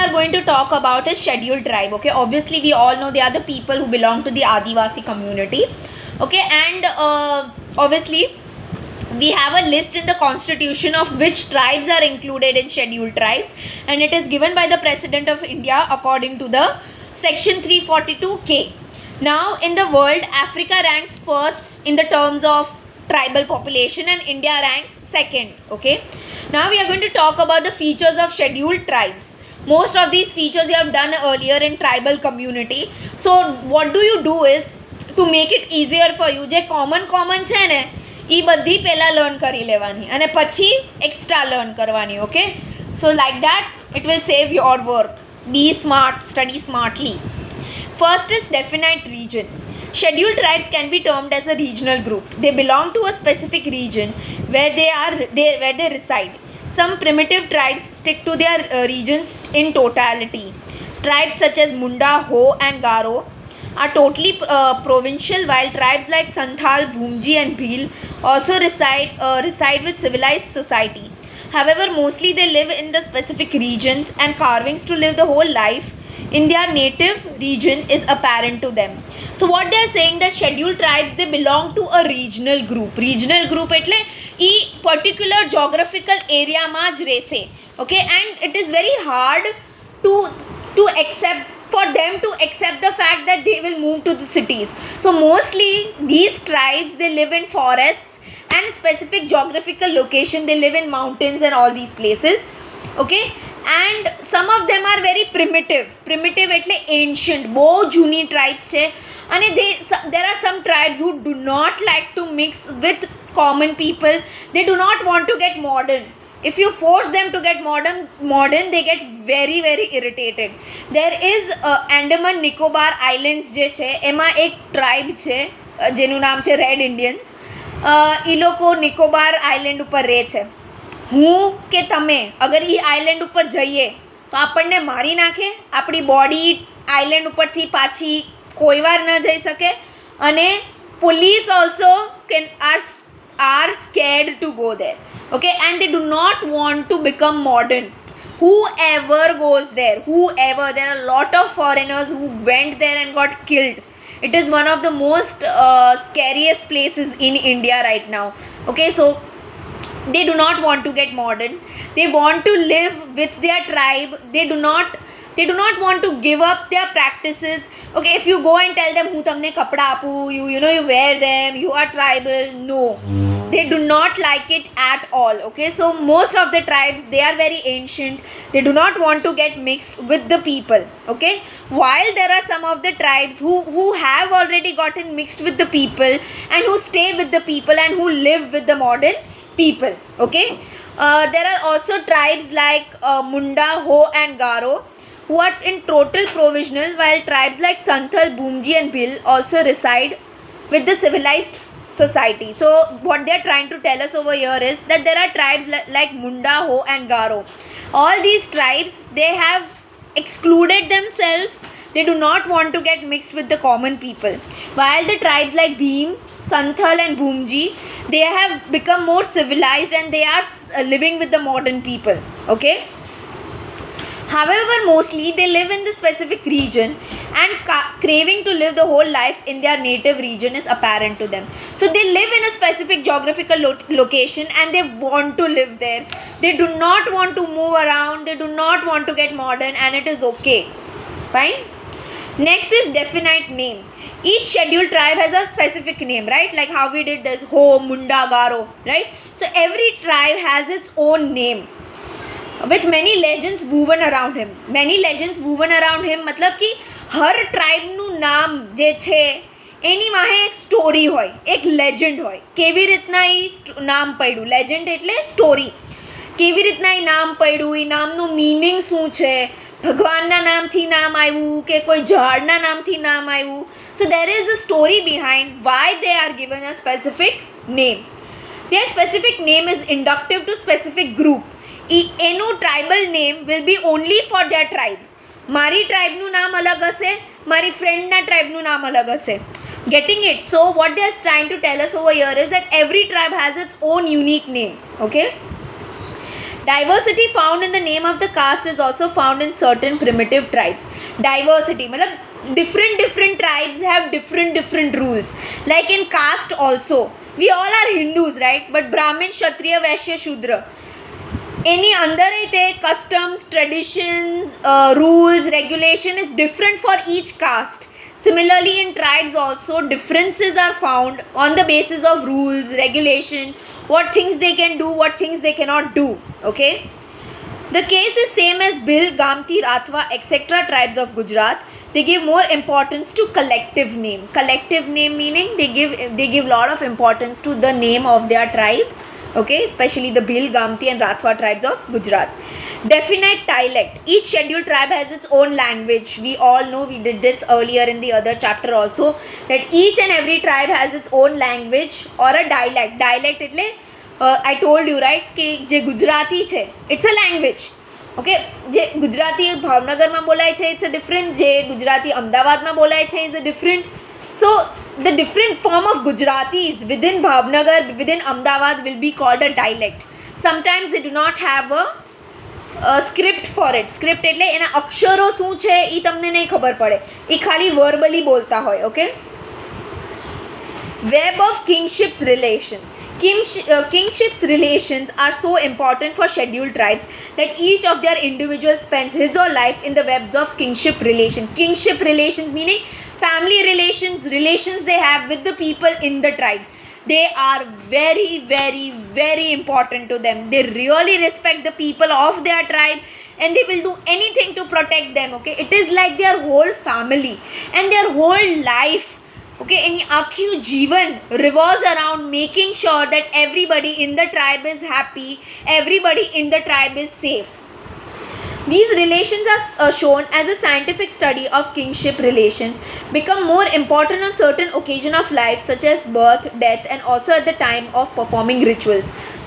are going to talk about is scheduled tribe. Okay, obviously we all know they are the people who belong to the Adivasi community. Okay, and obviously we have a list in the constitution of which tribes are included in scheduled tribes, and it is given by the President of India according to the section 342K. Now in the world, Africa ranks first in the terms of tribal population and India ranks second. Okay, now we are going to talk about the features of scheduled tribes. Most of these features you have done earlier in tribal community. So what do you do is, to make it easier for you, જે common છે ને એ બધી પહેલાં learn કરી લેવાની અને પછી extra learn કરવાની. Okay, so like that it will save your work. Be smart, study smartly. First is definite region. Scheduled tribes can be termed as a regional group. They belong to a specific region where they reside. Some primitive tribes stick to their regions in totality. Tribes such as Munda, Ho and Garo are totally provincial, while tribes like Santhal, Bhumji and Bhil also reside with civilized society. However, mostly they live in the specific regions, and carvings to live the whole life in their native region is apparent to them. So what they are saying, that scheduled tribes, they belong to a regional group. Regional group એટલે એ particular geographical area માં જ રહેશે. Okay, and it is very hard to accept, for them to accept the fact that they will move to the cities. So mostly these tribes, they live in forests and specific geographical location. They live in mountains and all these places. Okay, and some of them are very primitive એટલે ancient, બહુ જૂની tribes છે. અને there are some tribes who do not like to mix with common people. They do not want to get modern. If you force them to get modern, they get very irritated. There is Andaman Nicobar Islands જે છે, એમાં એક tribe છે જેનું નામ છે red Indians. એ લોકો Nicobar island ઉપર રહે છે. હું કે તમે અગર એ આઇલેન્ડ ઉપર જઈએ તો આપણને મારી નાખે. આપણી બોડી આઇલેન્ડ ઉપરથી પાછી કોઈ વાર ન જઈ શકે, અને police also are scared to go there. Okay, and they do not want to become modern. Whoever goes there, there are a lot of foreigners who went there and got killed. It is one of the most scariest places in India right now. Okay, so they do not want to get modern. They want to live with their tribe. They do not want to give up their practices. Okay, if you go and tell them હું તમને કપડા આપું, you know, you wear them, you are tribal, no, they do not like it at all. Okay, so most of the tribes, they are very ancient. They do not want to get mixed with the people. Okay, while there are some of the tribes who have already gotten mixed with the people and who stay with the people and who live with the modern people. Okay, there are also tribes like Munda, Ho and Garo who are in total provisional, while tribes like Santhal, Bhumji and Bhil also reside with the civilized society. So what they are trying to tell us over here is that there are tribes like Munda, Ho and Garo. All these tribes, they have excluded themselves. They do not want to get mixed with the common people, while the tribes like Bhim, Santhal and Bhumji, they have become more civilized and they are living with the modern people. Okay, however, mostly they live in the specific region, and craving to live the whole life in their native region is apparent to them. So they live in a specific geographical location and they want to live there. They do not want to move around. They do not want to get modern, and it is okay. Fine. Next is definite name. Each scheduled tribe has a specific name, right? Like how we did this, Ho, Munda, Garo, right? So every tribe has its own name, with many legends woven around him. मतलब कि हर tribe નું નામ જે છે એની વાહે એક story હોય, એક લેજન્ડ હોય. કેવી રીતના એ નામ પડ્યું, લેજન્ડ એટલે સ્ટોરી. કેવી રીતના એ નામ પડ્યું, એ નામનું મીનિંગ શું છે, ભગવાનના નામથી નામ આવ્યું કે કોઈ ઝાડના નામથી નામ આવ્યું. So there is a story behind why they are given a specific name. Their specific name is inductive to specific group. એનું tribal name will be only for there tribe. મારી ટ્રાઇબનું નામ અલગ હશે, મારી ફ્રેન્ડના ટ્રાઇબનું નામ અલગ હશે. Getting it? So what they are trying to tell us over here is that every tribe has its own unique name. Okay, Diversity found in the name of the caste is also found in certain primitive tribes. Diversity मतलब different tribes have different rules. Like in caste also, we all are Hindus, right? But Brahmin, Kshatriya, Vaishya, Shudra. Any under it customs, traditions, rules, regulation is different for each caste. Similarly, in tribes also, differences are found on the basis of rules, regulation, what things they can do, what things they cannot do. Okay. The case is same as Bhil, Gamti, Rathwa, etc. tribes of Gujarat. They give more importance to collective name. Collective name meaning they give lot of importance to the name of their tribe. Okay, especially the Bhil, Gamti and Rathwa tribes of Gujarat. Definite dialect. Each scheduled tribe has its own language. We all know, we did this earlier in the other chapter also, that each and every tribe has its own language or a dialect. Dialect એટલે I told you, right, કે જે ગુજરાતી છે it's a language. Okay, જે ગુજરાતી ભાવનગરમાં બોલાય છે it's a different, જે ગુજરાતી અમદાવાદમાં બોલાય છે is a different. So the different form of Gujaratis within Bhavnagar, within Ahmedabad will be called a dialect. Sometimes they do not have a script for it. Script એટલે એના અક્ષરો શું છે એ તમને નહીં ખબર પડે, એ ખાલી વર્બલી બોલતા હોય. Okay. Web of kingships relation. Kingships relations are so important for scheduled tribes that each of their individuals spends his or life in the webs of kingship relation. Kingship relations meaning family relations they have with the people in the tribe. They are very important to them. They really respect the people of their tribe and they will do anything to protect them. Okay, it is like their whole family and their whole life. Okay, and આખું જીવન revolves around making sure that everybody in the tribe is happy, everybody in the tribe is safe. These relations are shown as a scientific study of kingship relation become more important on certain occasion of life such as birth, death and also at the time of performing rituals.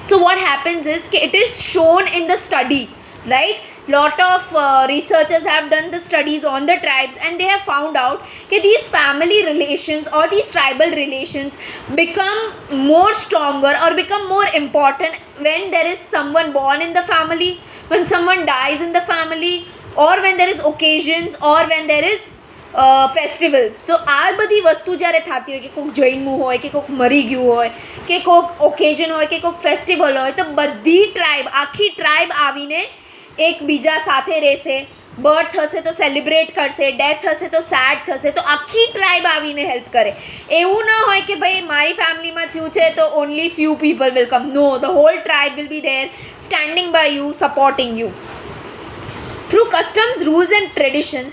So what happens is it is shown in the study, right? Lot of researchers have done the studies on the tribes and they have found out that these family relations or these tribal relations become more stronger or become more important when there is someone born in the family, when someone dies in the family, or when there is occasions or when there is festivals. So આ બધી વસ્તુ જ્યારે થતી હોય કે કોઈક જન્મ્યું હોય કે કોઈક મરી ગયું હોય કે કોઈક ઓકેઝન હોય કે કોઈક ફેસ્ટિવલ હોય તો બધી ટ્રાઇબ આખી ટ્રાઇબ આવીને એકબીજા સાથે રહેશે. બર્થ થશે તો સેલિબ્રેટ કરશે, ડેથ થશે તો સેડ થશે, તો આખી ટ્રાઇબ આવીને હેલ્પ કરે. એવું ન હોય કે ભાઈ મારી ફેમિલીમાં થયું છે તો only few people will come. No, the whole tribe will be there standing by you, supporting you. Through customs, rules and traditions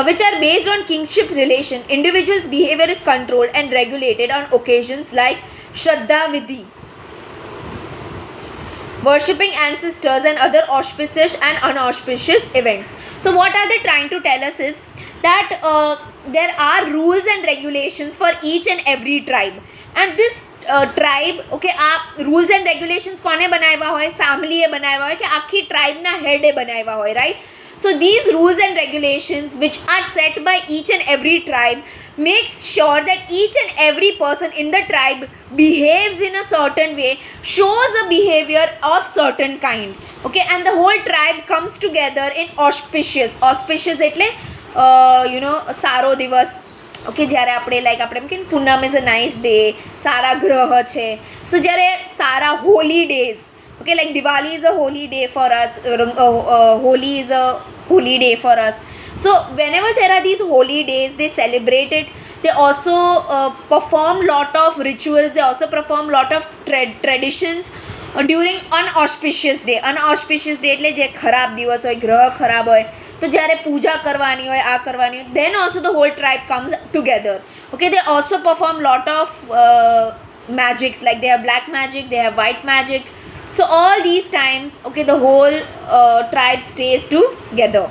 which are based on kingship relation, individuals' behavior is controlled and regulated on occasions like Shraddha Vidhi, worshipping ancestors and other auspicious and unauspicious events. So what are they trying to tell us is that there are rules and regulations for each and every tribe, and this tribe okay આ rules and regulations કોને બનાવ્યા હોય? ફેમિલીએ બનાવ્યા હોય કે આખી ટ્રાઇબના હેડે બનાવ્યા હોય, right? So these rules and regulations which are set by each and every tribe makes sure that each and every person in the tribe behaves in a certain way, shows a behavior of certain kind. Okay, and the whole tribe comes together in auspicious. Auspicious એટલે સારો દિવસ. Okay, જ્યારે આપણે આપણે એમ કે Poonam is a nice day, સારા ગ્રહ છે. સો જ્યારે સારા holy days, okay, like Diwali is a holy day for us, Holi is a holy day for us. So whenever there are these holy days, they celebrate it. They also perform lot of rituals, they also perform lot of traditions during unauspicious day. Unauspicious day એટલે જે ખરાબ દિવસ હોય, ગ્રહ ખરાબ હોય, તો જ્યારે પૂજા કરવાની હોય, આ કરવાની હોય, then also the whole tribe comes together. Okay, they also perform lot of magics, like they have black magic, they have white magic. So all these times, okay, the whole tribe stays together.